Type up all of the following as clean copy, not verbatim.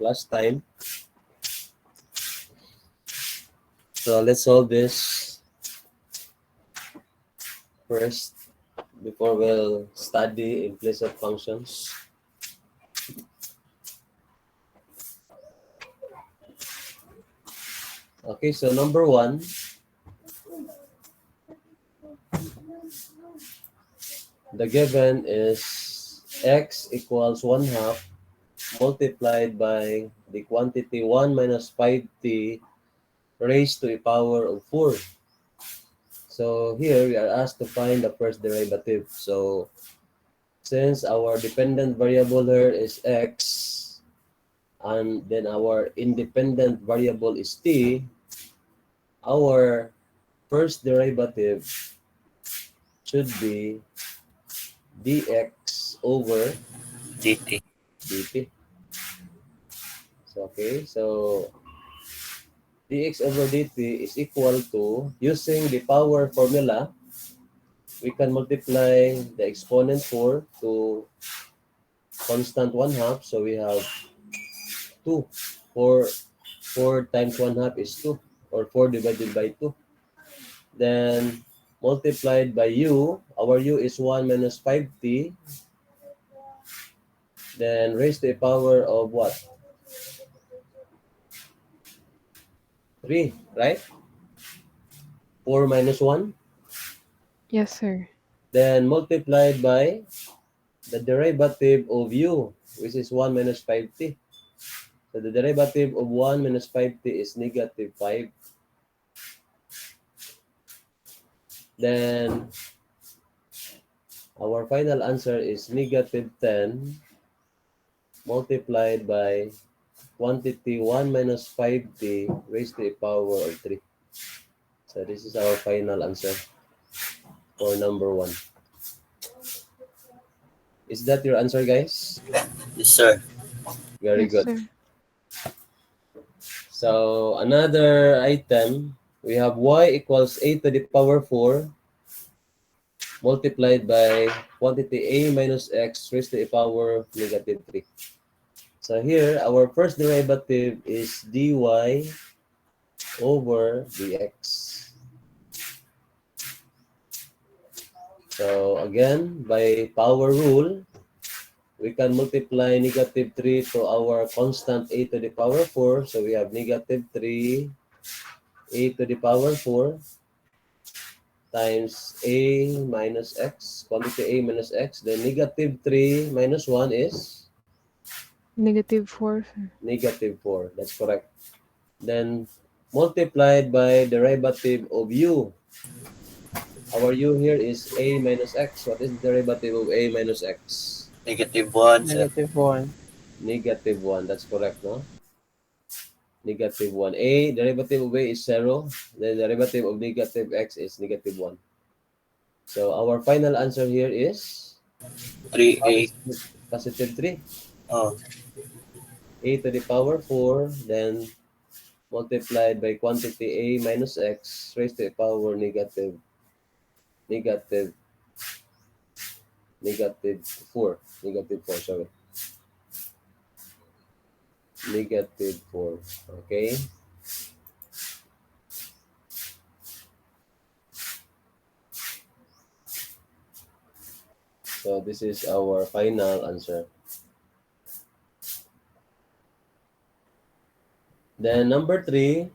last time. So let's solve this first before we'll study implicit functions. Okay, so number one, the given is x equals 1/2 multiplied by the quantity 1 minus 5t raised to a power of 4. So here we are asked to find the first derivative. So since our dependent variable here is x and then our independent variable is t, our first derivative should be dx over dt. dt. So, okay, so dx over dt is equal to, using the power formula, we can multiply the exponent 4 to constant 1/2. So we have 2. 4 times 1/2 is 2, or 4 divided by 2. Then multiplied by u, our u is 1 minus 5t. Then raised to a power of what? 3, right? 4 minus 1. Yes, sir. Then multiplied by the derivative of u, which is 1 minus 5t. So the derivative of 1 minus 5t is negative 5. Then our final answer is negative 10 multiplied by quantity 1 minus 5t raised to a power of 3. So this is our final answer for number 1. Is that your answer, guys? Yes, sir. Very Yes, good. sir. So another item, we have y equals a to the power 4 multiplied by quantity a minus x raised to a power of negative 3. So here, our first derivative is dy over dx. So again, by power rule, we can multiply negative 3 to our constant a to the power 4. So we have negative 3 a to the power 4 times a minus x, quantity a minus x. Then negative 3 minus 1 is -4, sir. negative 4. That's correct. Then multiplied by derivative of u. Our u here is a minus x. What is the derivative of a minus x? -1, sir. -1. Negative 1. That's correct, no? Negative 1. A, derivative of a is 0. The derivative of negative x is negative 1. So our final answer here is 3a. positive 3. Oh, A to the power 4, then multiplied by quantity a minus x raised to the power negative 4. Negative 4, sorry. Negative 4. Okay. So this is our final answer. Then number 3,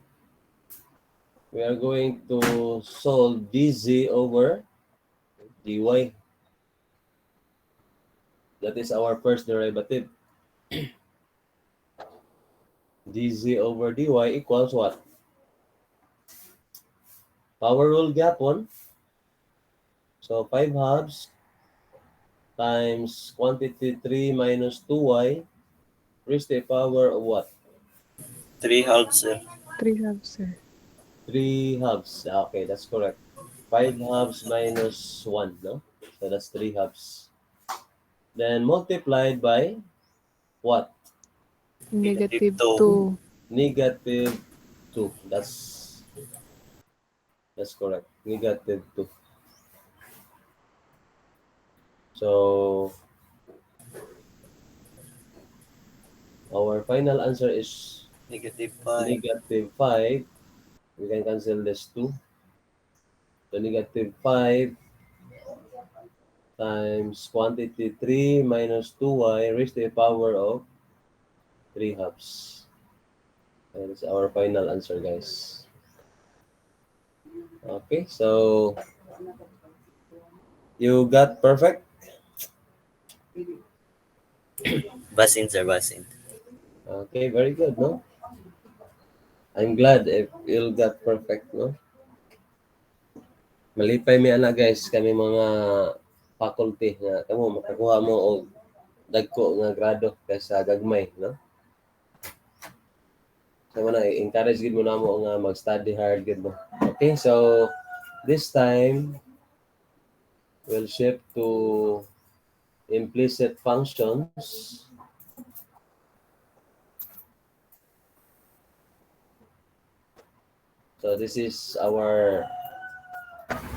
we are going to solve dz over dy. That is our first derivative. dz over dy equals what? Power rule gapon. So 5/2 times quantity 3 minus 2y raised to the power of what? 3/2, sir. 3/2, sir. 3/2. Okay, that's correct. 5/2 minus 1, no? So that's 3/2. Then multiplied by what? -2. Negative 2. That's correct. Negative 2. So Our final answer is -5. negative 5. We can cancel this 2. So negative 5 times quantity 3 minus 2y raised to the power of 3 halves. And that's our final answer, guys. Okay, so you got perfect? Basin, sir, basin. Okay, very good, no? I'm glad if you got perfect, no? Malipay mi ana guys kami mga faculty nga kamo makakuha mo og dagko nga grado kaysa gagmay, no? So mo na encourage gid mo namo nga mag-study hard gid mo. Okay, so this time we'll shift to implicit functions. So this is our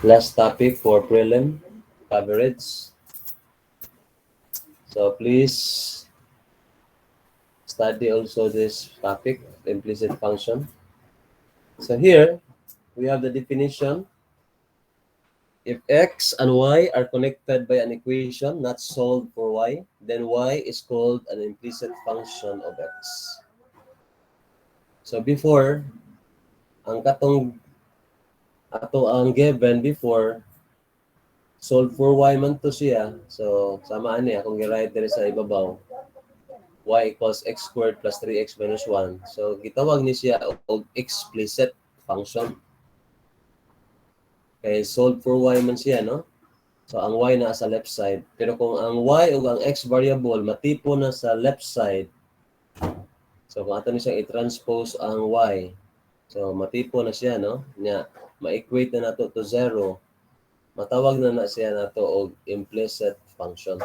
last topic for prelim coverage. So please study also this topic, implicit function. So here we have the definition. If x and y are connected by an equation not solved for y, then y is called an implicit function of x. So before, ang katong ato ang given before, solve for y man to siya. So samaan niya kung gi-write diri sa ibabaw, y equals x squared plus 3x minus 1. So gitawag ni siya og explicit function. Kay solve for y man siya, no? So, ang y na sa left side. Pero kung ang y o ang x variable matipo na sa left side, so kung ato ni siyang i-transpose ang y, so matipo na siya, no? Nya, ma-equate na nato to 0, matawag na siya nato og implicit function.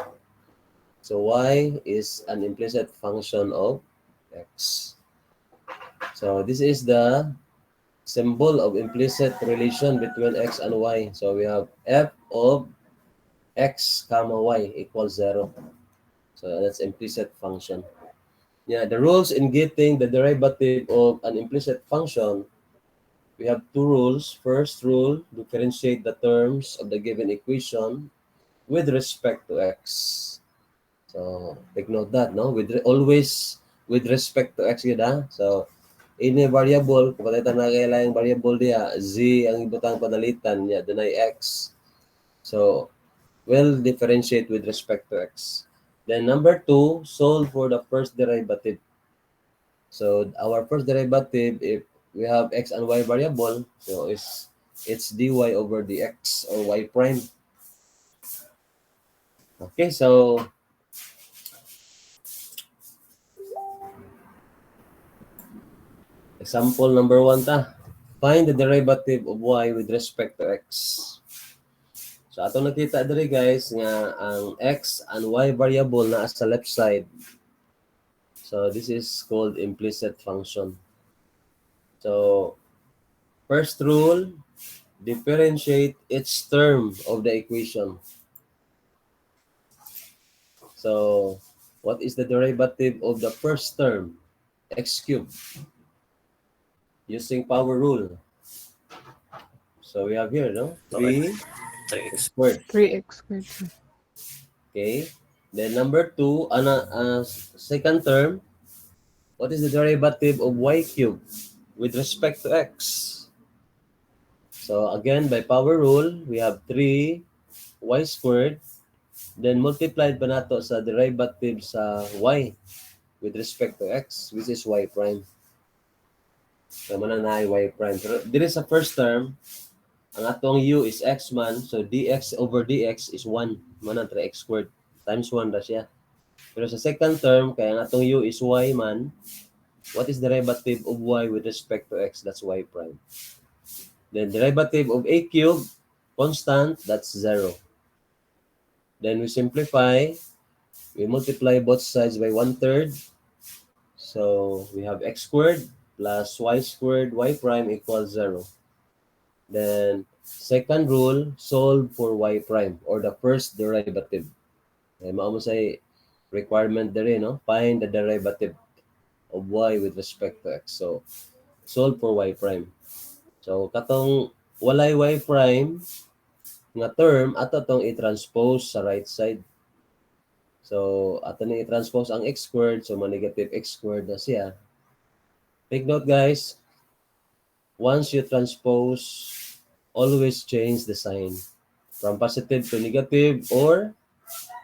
So, y is an implicit function of x. So, this is the symbol of implicit relation between x and y. So, we have f of x comma y equals 0. So that's implicit function. Yeah, the rules in getting the derivative of an implicit function, we have two rules. First rule, differentiate the terms of the given equation with respect to x. So take note that, no? Always with respect to x yun, ha? So any variable, kung patay na kailangan variable diya, z ang ibutang panalitan niya, deny x. So will differentiate with respect to x. Then number 2, solve for the first derivative. So our first derivative, if we have x and y variable, so it's dy over dx or y prime. Okay, so example number 1 ta. Find the derivative of y with respect to x. So ato nakita diri guys nga ang x and y variable na sa left side. So this is called implicit function. So first rule, differentiate each term of the equation. So what is the derivative of the first term? X cubed. Using power rule. So we have here, no? 3 3x. squared. 3x squared, sir. Okay. Then number 2, second term, what is the derivative of y cubed with respect to x? So again, by power rule, we have 3y squared. Then multiplied pa nato sa derivative sa y with respect to x, which is y prime. So mana na y prime. Pero diri sa first term, ang atong u is x man, so dx over dx is 1. Mana 3x squared times 1 ra siya. Pero sa second term, kaya ang atong u is y man, what is derivative of y with respect to x? That's y prime. Then derivative of a cubed, constant, that's 0. Then we simplify, we multiply both sides by 1/3. So we have x squared plus y squared y prime equals 0. Then second rule, solve for y prime or the first derivative. Mao mo say requirement dere, no? Find the derivative. of y with respect to x. So, solve for y prime. So, katong walay y prime nga term, ato tong i-transpose sa right side. So, ato na i-transpose ang x squared. So, ma-negative x squared na siya. Take note guys, once you transpose, always change the sign from positive to negative or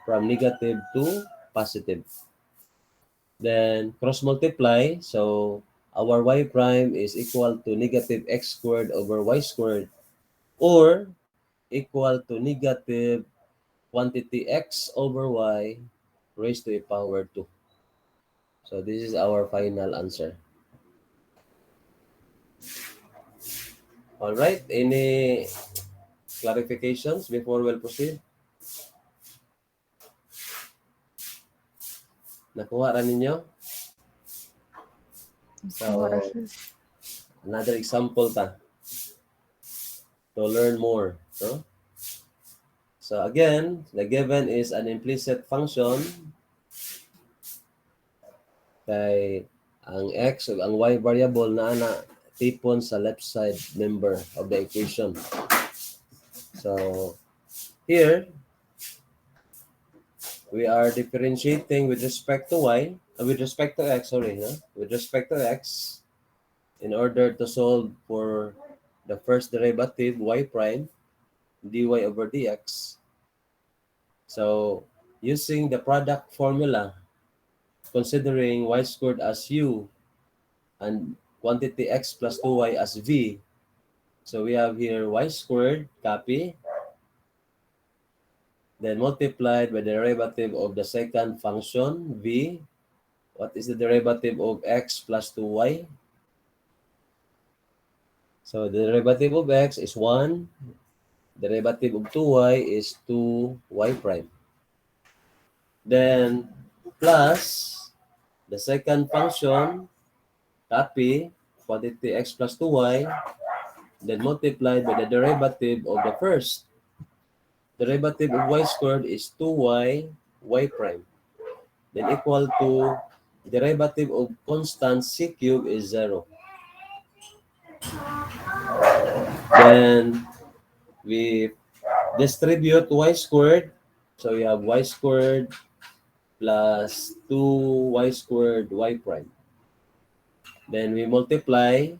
from negative to positive. Then cross multiply, so our y prime is equal to negative x squared over y squared or equal to negative quantity x over y raised to a power 2. So this is our final answer. All right, any clarifications before we'll proceed? Nakuha ra ninyo? Kuha So, sir. another example ta to learn more. No? So again, the given is an implicit function kay ang x ug ang y variable na tipon sa left side member of the equation. So here, we are differentiating with respect to y, with respect to x, sorry, no? With respect to x, in order to solve for the first derivative y prime dy over dx. So using the product formula, considering y squared as u and quantity x plus 2y as v, so we have here y squared, copy, then multiplied by the derivative of the second function, v. What is the derivative of x plus 2y? So the derivative of x is 1. Derivative of 2y is 2y prime. Then plus the second function, copy, quantity x plus 2y, then multiplied by the derivative of the first. Derivative of y squared is 2y y prime. Then equal to derivative of constant c cube is 0. Then we distribute y squared. So we have y squared plus 2y squared y prime. Then we multiply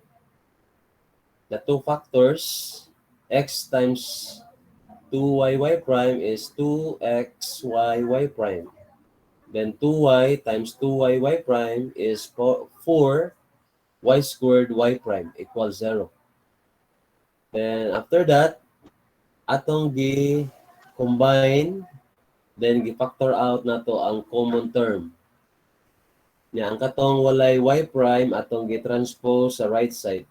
the two factors. X times 2y y prime is 2xy y prime. Then 2y times 2y y prime is 4y squared y prime equals 0. Then after that, atong gi-combine, then gi-factor out na to ang common term. Nya ang katong walay y prime atong gi-transpose sa right side.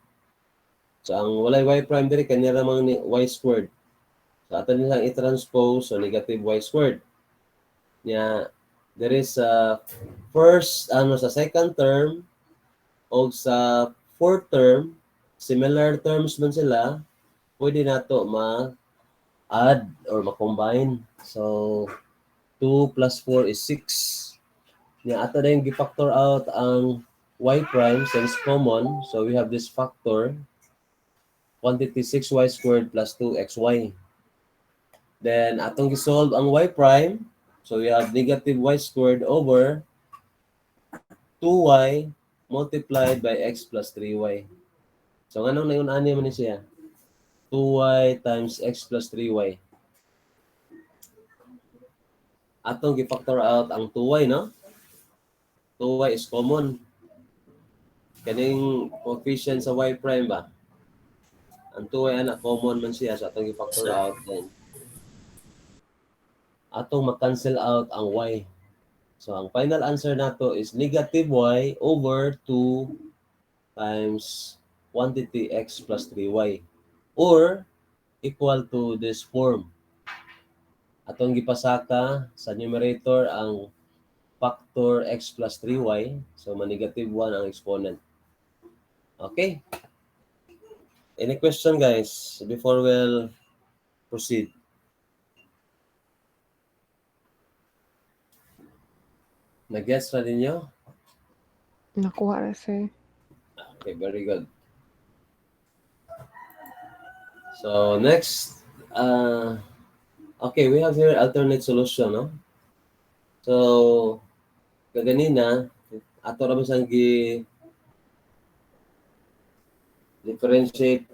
So ang walay y prime diri kanya ramang ni y squared. So ato nilang i-transpose so negative y squared. Nya there is a first sa second term o sa fourth term, similar terms man sila, pwede nato ma-add or ma-combine. So 2 plus 4 is 6. Nya ato na yung gi-factor out ang y prime since common. So we have this factor, quantity 6y squared plus 2xy. Then atong gi-solve ang y prime. So we have negative y squared over 2y multiplied by x plus 3y. So anong nayon-ani man ni siya? 2y times x plus 3y. Atong gi-factor out ang 2y, no? 2y is common. Kaning coefficient sa y prime ba? Ang 2y ana common man siya, so atong gi-factor Sir. out then. Atong ma-cancel out ang y. So ang final answer nato is negative y over 2 times quantity x plus 3y or equal to this form. Atong gipasaka sa numerator ang factor x plus 3y, so ma-negative 1 ang exponent. Okay? Any question guys before we'll proceed? Nag-guess na ninyo? Nakuha na, sir. Okay, very good. So next, okay, we have here alternate solution, no? So kaganina ato ra sang gi differentiate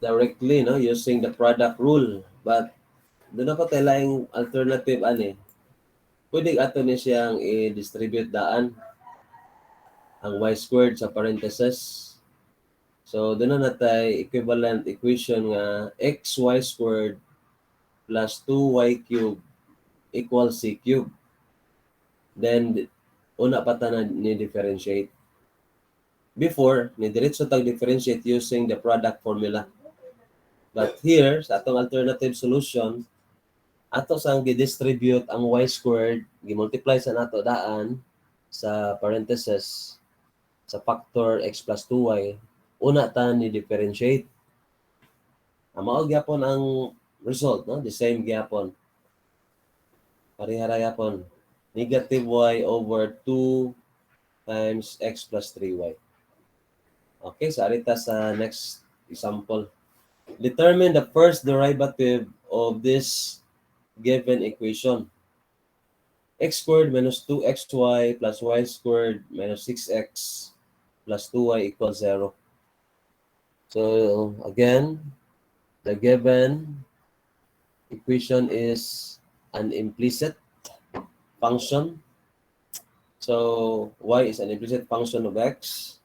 directly, no, using the product rule. But doon ako tayong alternative ani. Pwede ato ni siyang i-distribute daan ang y squared sa parentheses. So doon na natay equivalent equation nga xy squared plus 2y cubed equals c cubed. Then una pa ta na ni differentiate. Before, ni diretso tag differentiate using the product formula. But here, sa atong alternative solution, ato sang gi-distribute ang y squared, gi-multiply sa nato daan sa parentheses sa factor x plus 2y, una ta ni differentiate. Mao gyapon ang result, no? The same gyapon. Parehara gyapon. Negative y over 2 times x plus 3y. Okay, so arita sa next example. Determine the first derivative of this given equation. X squared minus 2xy plus y squared minus 6x plus 2y equals 0. So again, the given equation is an implicit function. So y is an implicit function of x.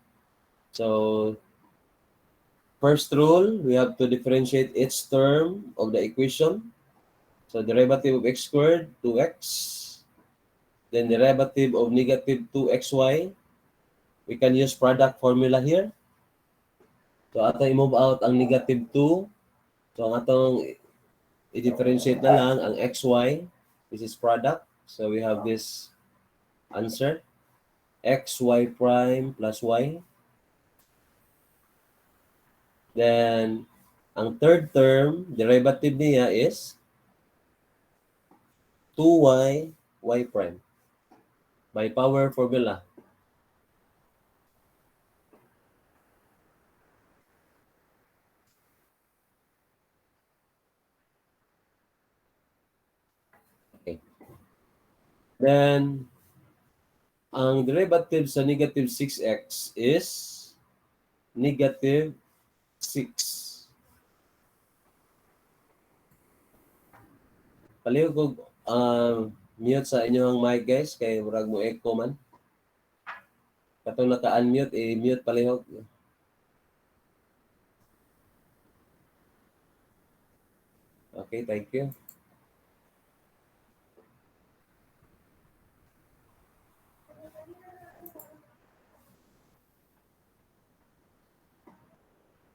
So first rule, we have to differentiate each term of the equation. So derivative of x squared, 2x. Then derivative of negative 2xy. We can use product formula here. So ato i-move out ang negative 2. So ang atong i-differentiate na lang ang xy. This is product. So we have this answer. Xy prime plus y. Then ang third term, derivative niya is 2y y prime by power formula. Okay. Then ang derivative sa negative 6x is negative 6. Palihog ko mute sa inyong mic guys kay murag mo echo man. Katong naka-unmute, i-mute palihog. Okay, thank you.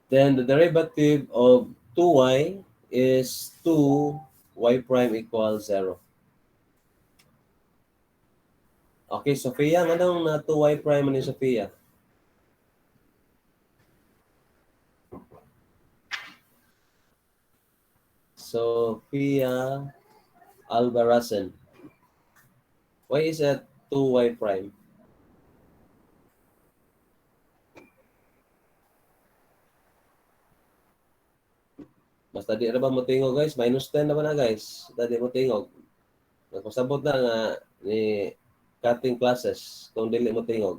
Then the derivative of 2y is 2y prime equals 0. Okay, Sophia, anong na 2y prime ni Sophia? Sophia Albarazan. Why is that 2y prime? Basta di na ba mo tingog guys? Minus 10 naman na guys. Dadi mo tingog. Nagpasabot na nga ni cutting classes kung dili mo tingog.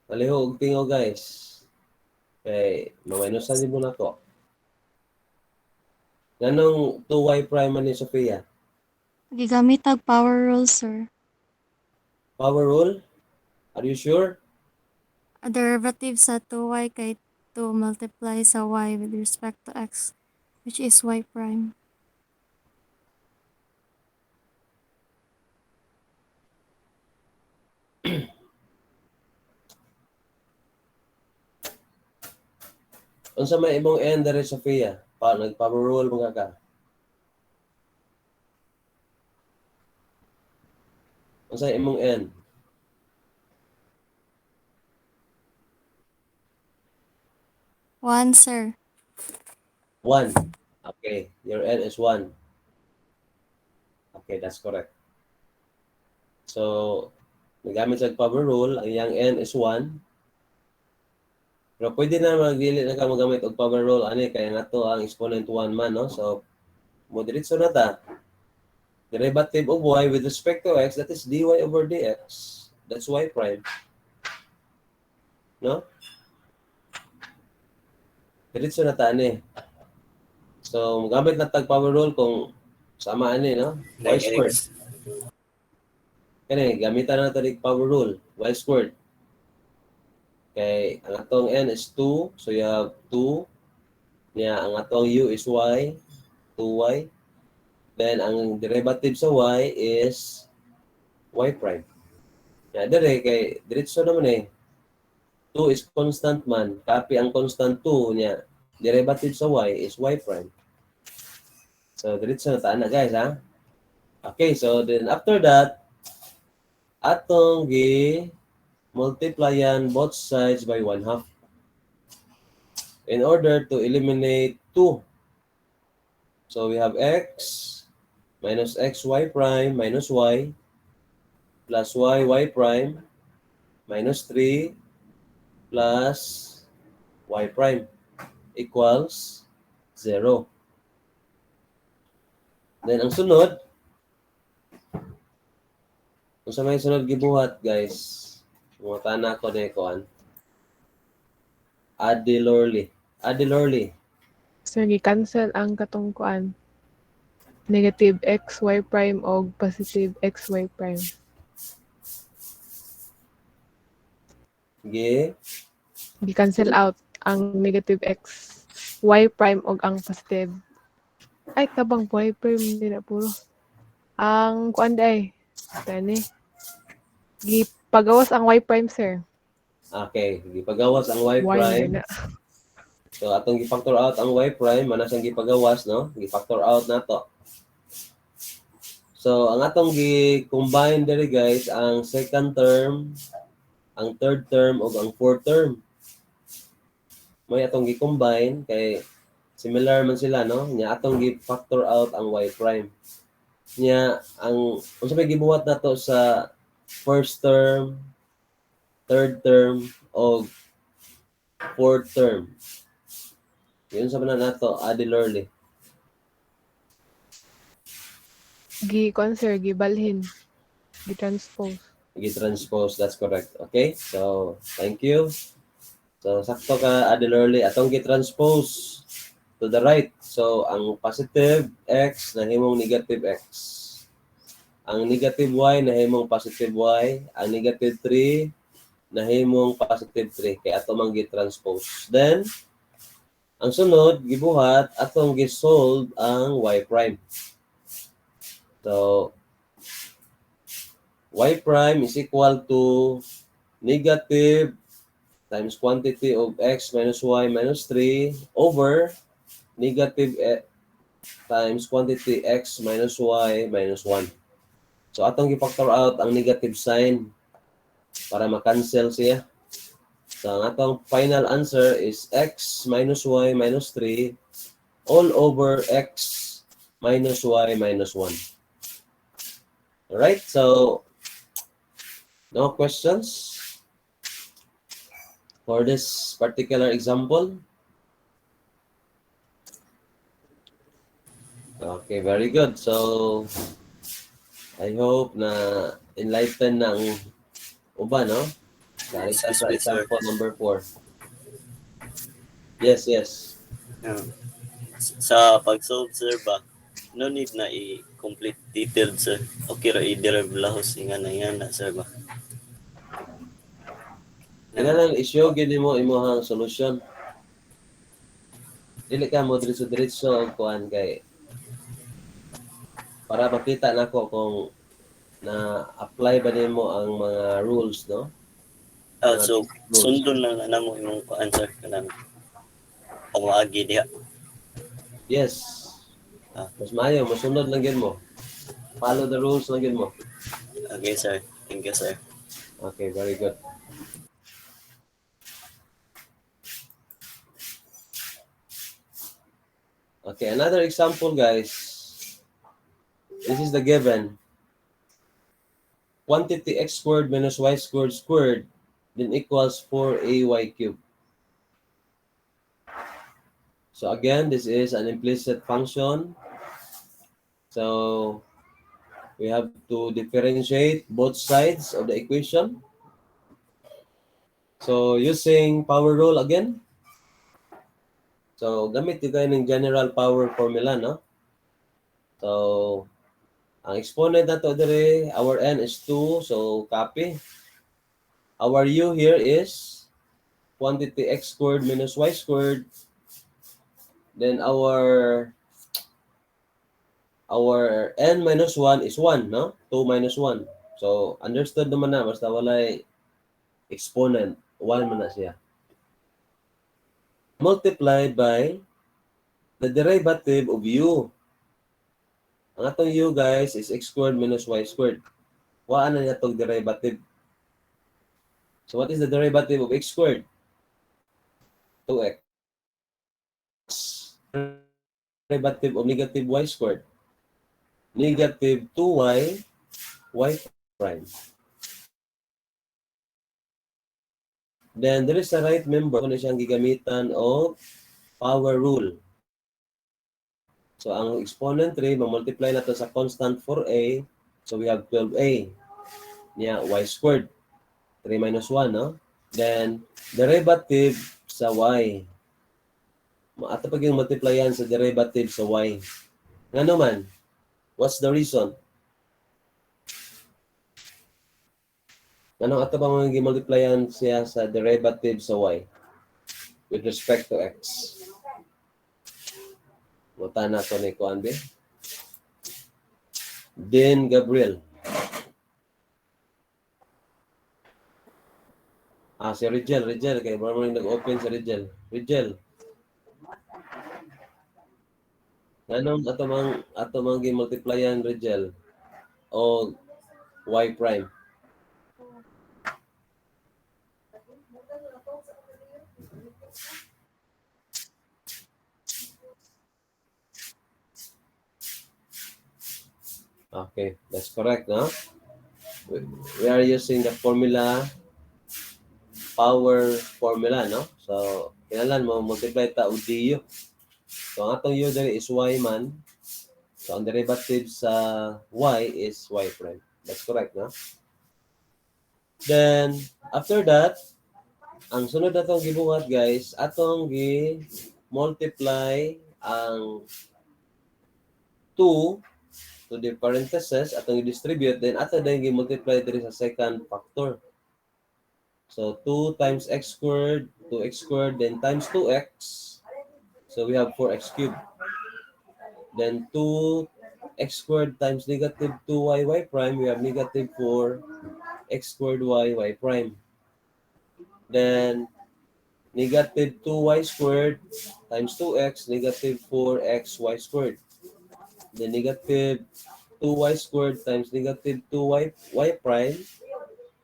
Palihog tingog guys. Okay, maminusan din mo na to. Ganong 2y prime man ni Sophia? Gigamit ang power rule, sir. Power rule? Are you sure? A derivative sa 2y kay 2 multiply sa y with respect to x, which is y prime. Unsa may imong end dere Sophia? Nag-power rule mga ka. Unsa imong end? 1, sir. 1. Okay, your end is 1. Okay, that's correct. So, Nagamit sa power rule, ang iyang n is 1. Pero pwede na magdili na ka magamit og power rule ani kaya nato ang exponent 1 man, no? So mo diretso na ta. Derivative of y with respect to x, that is dy over dx. That's y prime. No? Diretso na ta ani. So magamit na tag power rule kung sama ani, no? Y Like squared. X. Kani gamitan na ta dig power rule, y squared. Kay ang atong n is 2, so you have 2. Niya ang atong u is y, 2y. Then ang derivative sa y is y prime. Ya dire kay diretso naman 2 is constant man. Copy ang constant 2 niya. Derivative sa y is y prime. So diretso na taan na guys ha. Okay, so then after that atong gi multiplyan both sides by 1/2 in order to eliminate 2. So we have x minus xy prime minus y plus y prime minus 3 plus y prime equals 0. Then ang sunod, kung sa may sunod gibuhat guys, mga tana ko na ikuan, Adilorly. Sir, gi-cancel ang katungkuan. Negative xy prime o positive xy prime. Gi-cancel out ang negative x y prime o ang positive. Ay, tabang y prime hindi na puro. Ang kuan day. Tani. Gipagawas ang y prime, sir. Okay, gipagawas ang y Y prime. na. So atong gi-factor out ang y prime, mana siyang gipagawas, no? Gi-factor out nato. So ang atong gi-combine diri guys, ang second term, ang third term ug ang fourth term. May atong gi-combine kay similar man sila, no? Nya atong gi-factor out ang y prime. Nya ang unsa may gibuhat nato sa first term, third term o fourth term. Yun sa na nato Adilorly. Gi-kuan, sir, gibalhin. Gi-transpose. Gi-transpose, that's correct. Okay? So, thank you. So, sakto ka Adilorly. Atong gi-transpose to the right. So, ang positive x nahimong negative x. Ang negative y nahimong positive y. Ang negative 3 nahimong positive 3. Kaya ato mang gi-transpose. Then, ang sunod, gibuhat, atong gi-solve ang y prime. So, y prime is equal to negative times quantity of x minus y minus 3 over negative times quantity x minus y minus 1. So, atong gi-factor out ang negative sign para ma-cancel siya. So, ang atong final answer is x minus y minus 3 all over x minus y minus 1. Alright, so no questions for this particular example? Okay, very good. So, I hope na enlighten na ang uba, no? Sa example number 4. Yes. Sa pag-solve, sir, ba, no need na i-complete detailed, sir. Okay ra i-derive lahos nga na, sir, ba? Kailangan i-show gini mo imong solution. Dili ka mo diretso og kuan kay para makita nako kung na apply ba nimo ang mga rules, no? So, sundon lang na mo imong answer kanang pamaagi diha. Yes. Mas maayo, masunod lang gid mo. Follow the rules lang gid mo. Okay, sir. Thank you, sir. Okay, very good. Okay, another example, guys. This is the given. quantity x squared minus y squared squared then equals 4ay cubed. So again, this is an implicit function. So we have to differentiate both sides of the equation. So using power rule again. So gamit ito ng general power formula, no? So ang exponent na to dire, our n is 2, so copy. Our u here is quantity x squared minus y squared. Then our n minus 1 is 1, no? 2 minus 1. So understood naman na, basta walay exponent, 1 man na siya. Multiplied by the derivative of u. Ang atong u, guys, is x squared minus y squared. Waan na niya itong derivative. So what is the derivative of x squared? 2x. Derivative of negative y squared. Negative 2y, y prime. Then there is a right member kung siyang gigamitan of power rule. So ang exponent 3, ma-multiply na to sa constant 4a. So we have 12a. Niya, y squared. 3 minus 1, no? Then, derivative sa y. Ato pag yung multiplyan sa derivative sa y. Nga naman, what's the reason? Anong ato bang multiplyan siya sa derivative sa y with respect to x? Muta na to ni Kuan B. Then Gabriel. Si Rigel, kay bro mo nag-open si Rigel. Rigel. Anong ato mang gi-multiplyan Rigel o y prime? Okay, that's correct, no? We are using the formula, power formula, no? So, kailangan mo multiply ta og du. So, ang atong u diri is y man. So, ang derivative sa y is y prime. That's correct, no? Then, after that, ang sunod na itong gibuhat, guys, atong gi-multiply ang 2 to the parentheses, atong i-distribute, then ato din gi-multiply diri sa second factor. So 2 times x squared, 2x squared, then times 2x. So we have 4x cubed. Then 2x squared times negative 2y prime, we have negative 4x squared y prime. Then negative 2y squared times 2x, negative 4x y squared. Then negative 2y squared times negative 2y prime,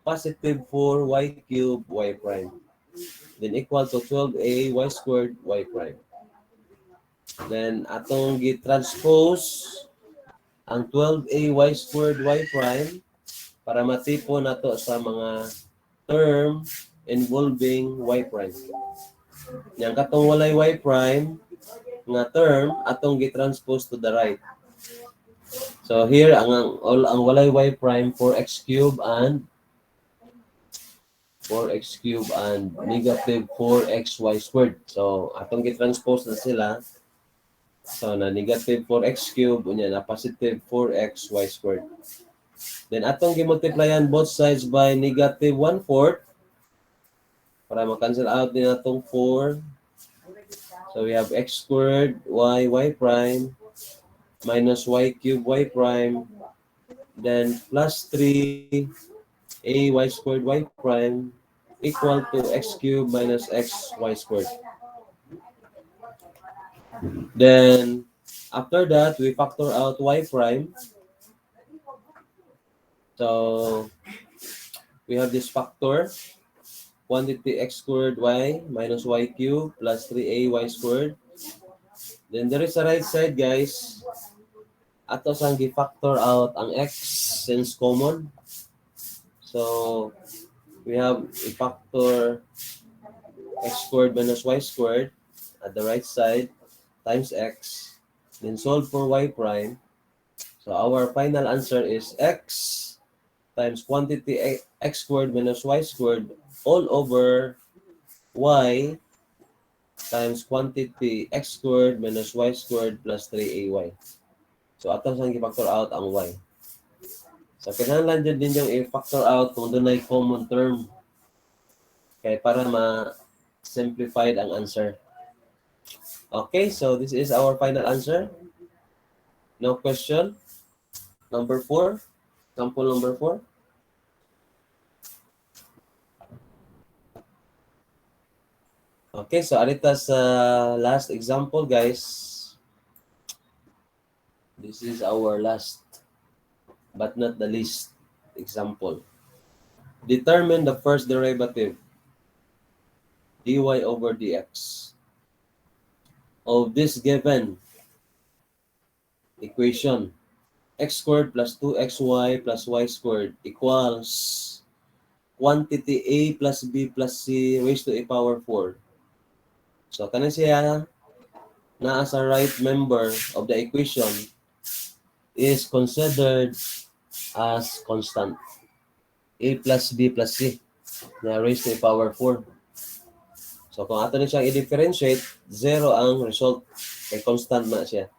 positive 4y cubed y prime. Then equal to 12a y squared y prime. Then atong gi-transpose ang 12a y squared y prime para matipon nato sa mga term involving y prime. Yang katong walay y prime nga term atong gi-transpose to the right. So here ang walay y prime 4x cubed and negative 4xy squared. So atong gi-transpose na sila. So na negative 4x cubed unya na positive 4xy squared. Then atong gi-multiplyan both sides by negative 1/4 para ma-cancel out din atong 4. So we have x squared y prime minus y cubed y prime, then plus 3 a y squared y prime equal to x cubed minus x y squared. Then after that, we factor out y prime. So we have this factor, quantity x squared y minus y cubed plus 3a y squared. Then there is a right side, guys. Ato sang gi-factor out ang x since common. So we have a factor x squared minus y squared at the right side times x. Then solve for y prime. So our final answer is x times quantity x squared minus y squared all over y times quantity x squared minus y squared plus 3ay. So atong sang i-factor out ang y. So kinahanglan jud din yung i-factor out kung doon ay common term. Kaya para ma-simplified ang answer. Okay, so this is our final answer. No question. Number 4. Sample number 4. Okay, so arita sa last example, guys. This is our last but not the least example. Determine the first derivative dy over dx of this given equation. X squared plus 2xy plus y squared equals quantity a plus b plus c raised to a power 4. So, kanan siya na as a right member of the equation is considered as constant. A plus b plus c na raised to a power 4. So, kung ato na siyang i-differentiate, 0 ang result. Kay constant na siya.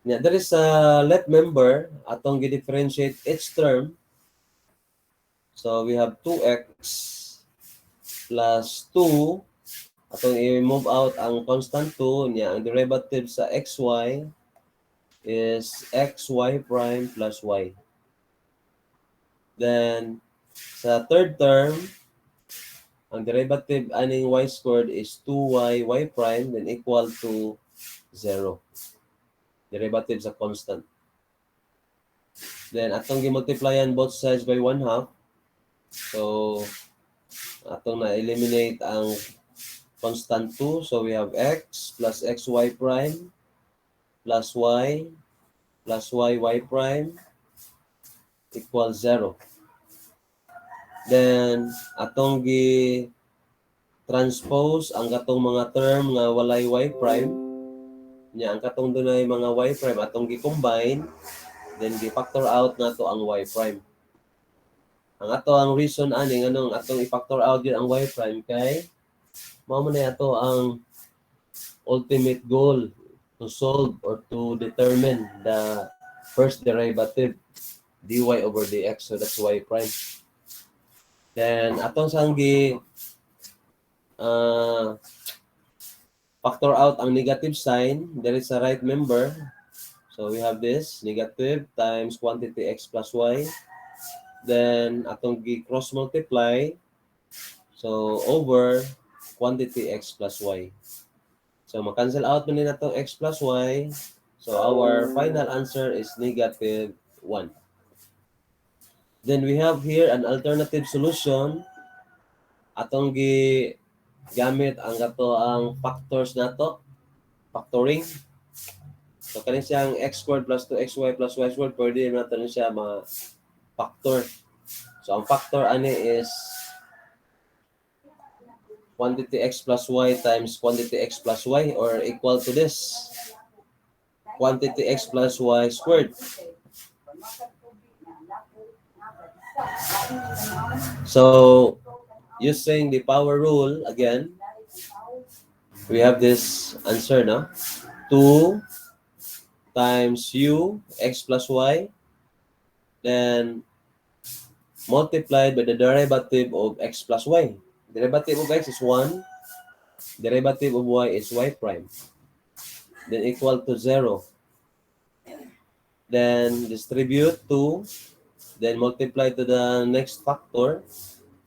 Yeah, there is a left member atong gi-differentiate each term. So, we have 2x plus 2. Atong i-move out ang constant 2 niya. Ang derivative sa xy is xy prime plus y. Then, sa third term, ang derivative aning y squared is 2y y prime then equal to 0. Derivative sa constant. Then, atong gi-multiplyan both sides by 1/2. So, atong na-eliminate ang constant 2. So, we have x plus xy prime plus y y prime equals 0. Then, atong gi-transpose ang katong mga term nga walay y prime. Nya, ang katong dunay mga y prime, atong gi-combine, then gi-factor out na to ang y prime. Ang ato ang reason ani nganong atong i-factor out yun ang y prime kay mao man ato ang ultimate goal to solve or to determine the first derivative dy over dx. So that's y prime. Then atong sanggi factor out ang negative sign, there is a right member. So we have this negative times quantity x plus y. Then atong gi-cross multiply. So over quantity x plus y. So ma-cancel out man na itong x plus y. So our final answer is negative 1. Then we have here an alternative solution. Atong gamit ang ato ang factors nato, factoring. So kanin siyang x squared plus 2xy plus y squared, pwede natin siya ma-factor. So ang factor ani is quantity x plus y times quantity x plus y or equal to this quantity x plus y squared. So using the power rule again, we have this answer now. 2 times u x plus y then multiplied by the derivative of x plus y. Derivative of x is 1. Derivative of y is y prime. Then equal to 0. Then distribute 2. Then multiply to the next factor.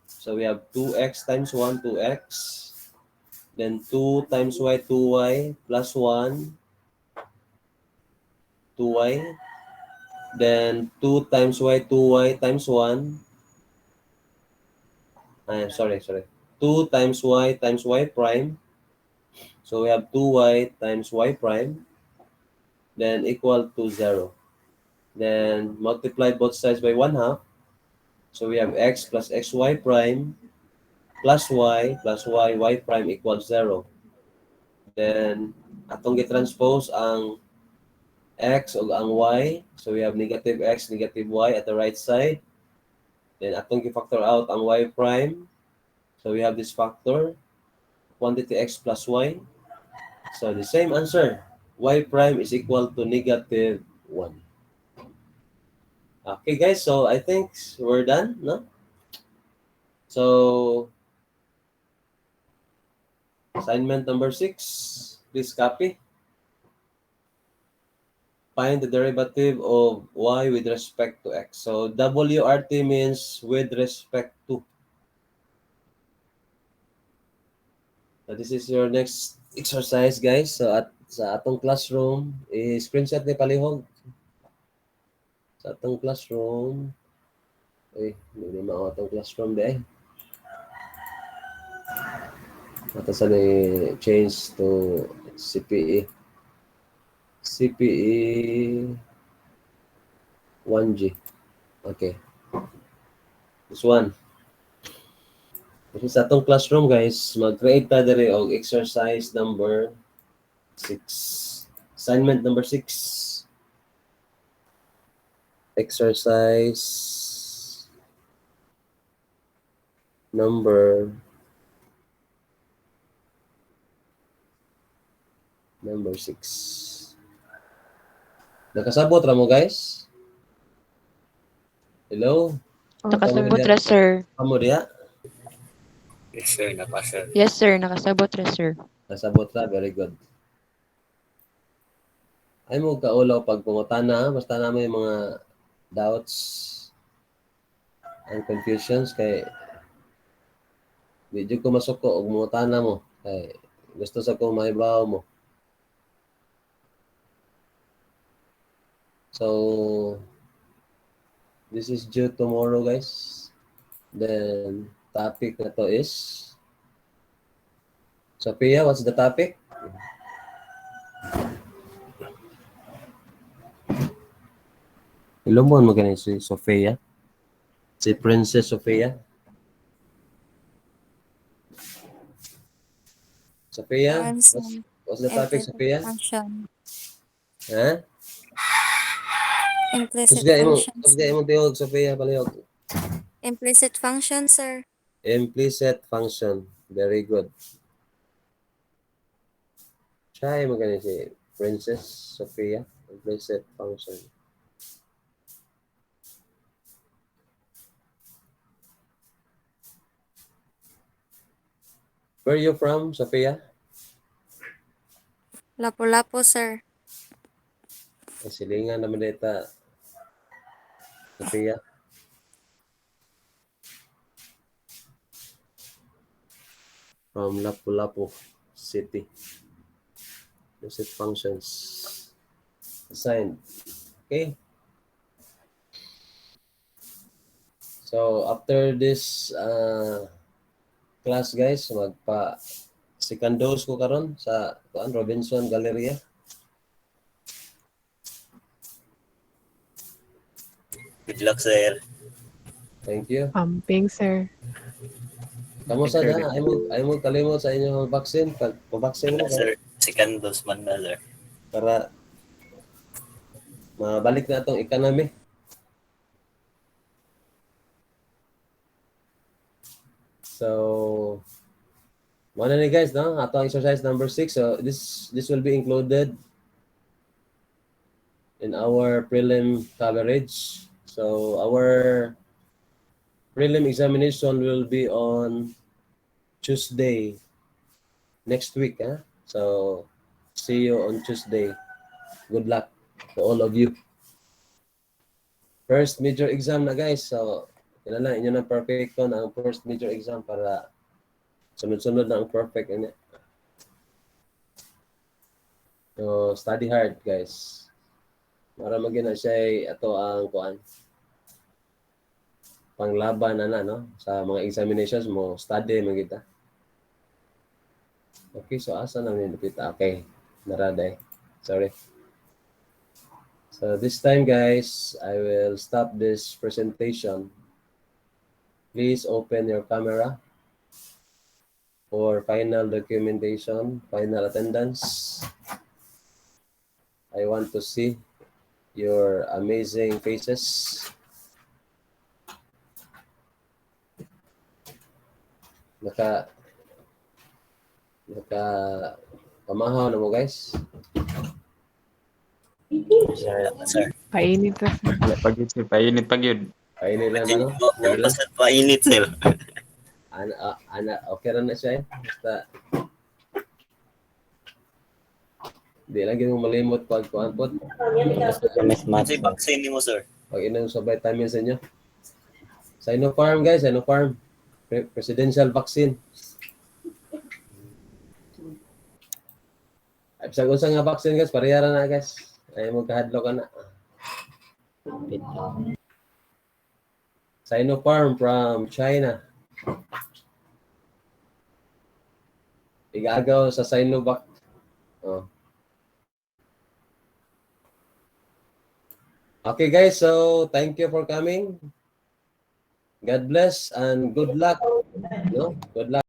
So we have 2x times 1, 2x. Then 2 times y, 2y plus 1, 2y. Then 2 times y, 2y times 1. Sorry. 2 times y prime. So we have 2y times y prime. Then equal to 0. Then multiply both sides by 1/2. So we have x plus xy prime plus y prime equals 0. Then, atong gitranspose ang x o ang y. So we have negative x, negative y at the right side. Then, atong gi-factor out ang y prime. So we have this factor, quantity x plus y. So the same answer, y prime is equal to negative 1. Okay guys, so I think we're done, no? So, assignment number 6, please copy. Find the derivative of y with respect to x. So, WRT means with respect to. So, this is your next exercise, guys. So, sa atong classroom, screenshot ni palihog. Sa atong classroom, hindi mao atong classroom di. Ito sa change to CPE. CPE 1G. Okay. This one. This is atong classroom, guys. Mag-create ta diri og exercise number 6. Assignment number 6. Exercise number 6. Nakasabot ra mo, guys? Hello? Nakasabot ra, sir. Amo diya? Yes, sir. Napasa. Yes, sir. Nakasabot ra, sir. Nasabot ra, very good. Ay mo kaulaw pag pungutana, basta na may mga doubts and confusions kay medyo ko masuko og mungutana mo kay gusto sa ko mahibaw mo. So this is due tomorrow, guys. Then topic na to is Sophia, what's the topic? Ilomon mo ganun si Sophia. Si Princess Sophia. Sophia, what's the topic, Sophia? Function. Ha? Implicit Kusga functions. imong tiwag, Sophia, palihog. Implicit function, sir. Implicit function. Very good. Try mo ganun si Princess Sophia. Implicit function. Where are you from, Sophia? Lapu-lapu, sir. Ay, silingan naman dita. Sophia. From Lapu-Lapu City. Implicit functions. Assigned. Okay. So, after this class, guys, second dose ko karon sa Robinson Galleria. Good luck, sir. Thank you. Pumping, sir. Kamusta na? Ay mo kalimot sa inyong vaccine. Pag-vaccine mo Sir, second dose man na, sir. para mabalik na itong economy. So, mana ni guys, no? Atong exercise number 6. So, this will be included in our prelim coverage. So, our prelim examination will be on Tuesday next week. So, see you on Tuesday. Good luck to all of you. First major exam na, guys. So, kailangan inyo na perfecto na ang first major exam para sunod-sunod na ang perfect. So, study hard, guys. Para magina siya ato ang kuan panglaban na no sa mga examinations mo, study man kita. Okay, so asa na nilipita? Okay, naraday. Sorry. So this time, guys, I will stop this presentation Please open your camera for final documentation, final attendance. I want to see your amazing faces. Naka pamahaw na mo guys. Sir. Painit na sir. Wala pag yun, sir. Painit pag yun. Kainin lang Imagine ano? mo, Sige lang. basta painit, sir. Okay rin na siya eh. Basta di lang mo malimot pag kuanpot. Kasi vaccine mo, sir. Pag inom sa vitamins ninyo. Sinopharm guys, Sinopharm. Presidential vaccine. Ay, bisag unsa nga vaccine guys, parehara na guys. Ay mo kahadlo ka na. Sinopharm from China. Igagaw sa Sinovac. Oh. Okay guys, so thank you for coming. God bless and good luck. No? Good luck.